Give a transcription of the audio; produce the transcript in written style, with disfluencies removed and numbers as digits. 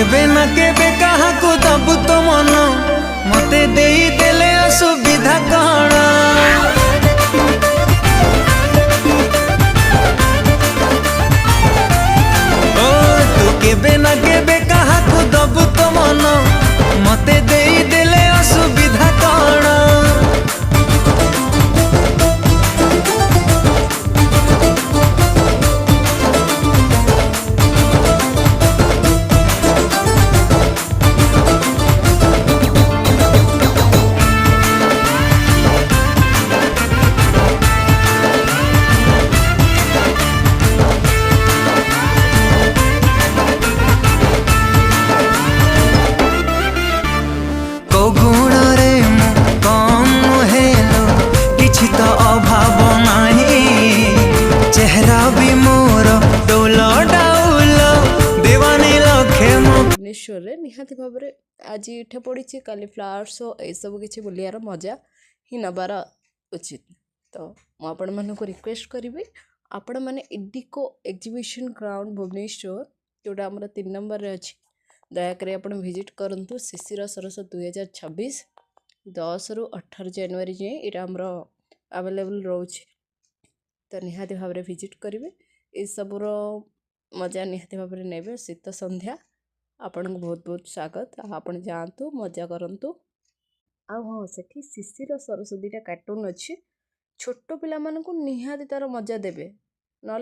केबे ना केबे काहाकू दबु तो मन मते देई देले असुविधा कण ओ तू केबे ना केबे काहाकू दबु तो मन मते देई देले असुविधा कण भुवनेश्वर निहाती भाव में आज इठे पड़ी काली फ्लावर शो यह सब किसी बुलियार मजा ही नबार उचित। तो मुझे रिक्वेस्ट करी आपण मैंने इडिको एग्जीबिशन ग्राउंड भुवनेश्वर जोटा आम 3 नंबर अच्छी दयाकोरी आप विजिट करूँ। शिशिर सरस 2026 10 ରୁ 18 जनवरी जाए यहाँ आमर आवेलेबल रोचे। तो निहाती भाव में विजिट करेंगे ये सबूर मजा निहाती भाव में ने शीत संध्या आपण को बहुत बहुत स्वागत। आपण जातु मजा करंतु। आ हाँ सेठी शिशिर सरस्वती कार्टून अच्छी छोट पिला मानू निहाती तार मजा देवे ना।